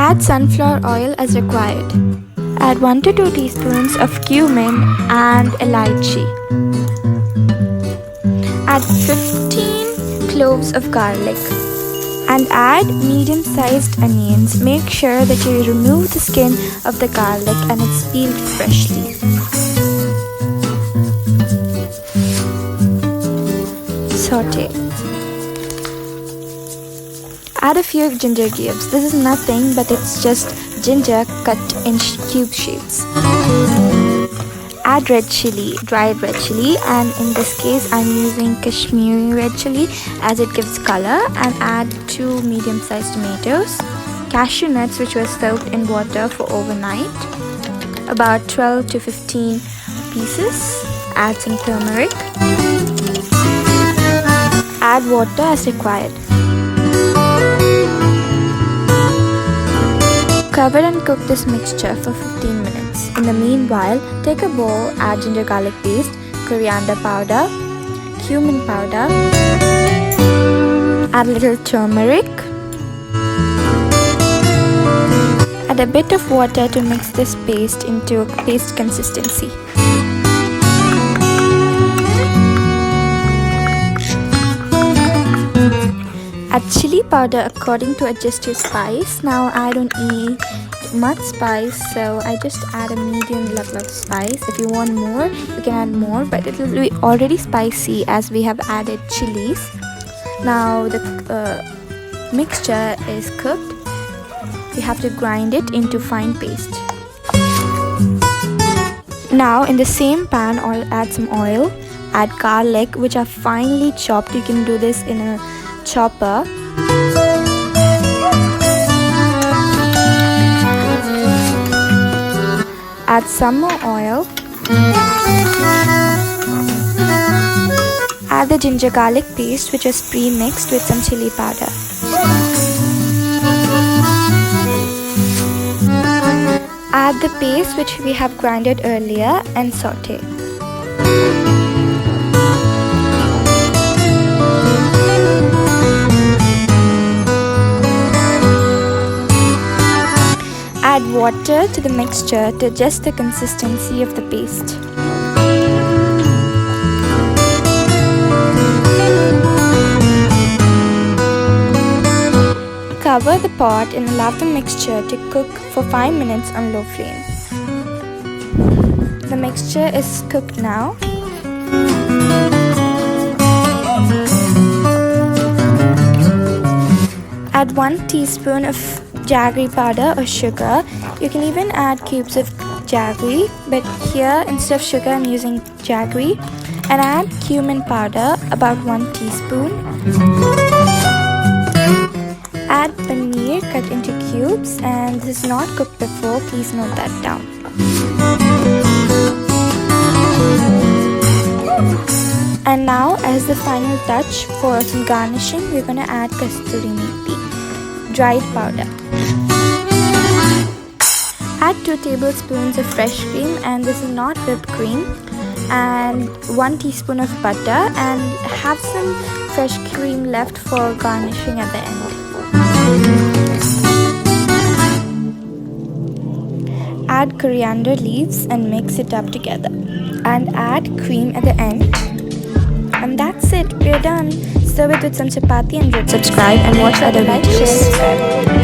Add sunflower oil as required. Add 1 to 2 teaspoons of cumin and elaichi. Add 15 cloves of garlic. And add medium-sized onions. Make sure that you remove the skin of the garlic and it's peeled freshly. Saute. Add a few ginger cubes. This is nothing but it's just ginger cut in cube shapes. Add red chili, dried red chili, and in this case I'm using Kashmiri red chili as it gives color, and add 2 medium-sized tomatoes, cashew nuts which were soaked in water for overnight, about 12 to 15 pieces. Add some turmeric. Add water as required. Cover and cook this mixture for 15 minutes. In the meanwhile, take a bowl, add ginger garlic paste, coriander powder, cumin powder, add a little turmeric, add a bit of water to mix this paste into a paste consistency. Add chili powder according to adjust your spice. Now I don't eat much spice, so I just add a medium level of spice. If you want more, you can add more, but it will be already spicy as we have added chilies. Now the mixture is cooked. You have to grind it into fine paste. Now in the same pan, I'll add some oil. Add garlic which are finely chopped. You can do this in a chopper. Add some more oil. Add the ginger garlic paste which was pre-mixed with some chili powder. Add the paste which we have grinded earlier and saute. Add water to the mixture to adjust the consistency of the paste. Cover the pot and allow the mixture to cook for 5 minutes on low flame. The mixture is cooked now. Add 1 teaspoon of jaggery powder or sugar. You can even add cubes of jaggery, but here instead of sugar I'm using jaggery. And add cumin powder, about 1 teaspoon. Add paneer cut into cubes, and this is not cooked before, please note that down. And now as the final touch for some garnishing, we're going to add kasturi methi, dried powder. Add 2 tablespoons of fresh cream, and this is not whipped cream, and 1 teaspoon of butter, and have some fresh cream left for garnishing at the end. Add coriander leaves and mix it up together, and add cream at the end. And that's it, we're done. Serve it with some chapati and bread. Subscribe and watch other videos.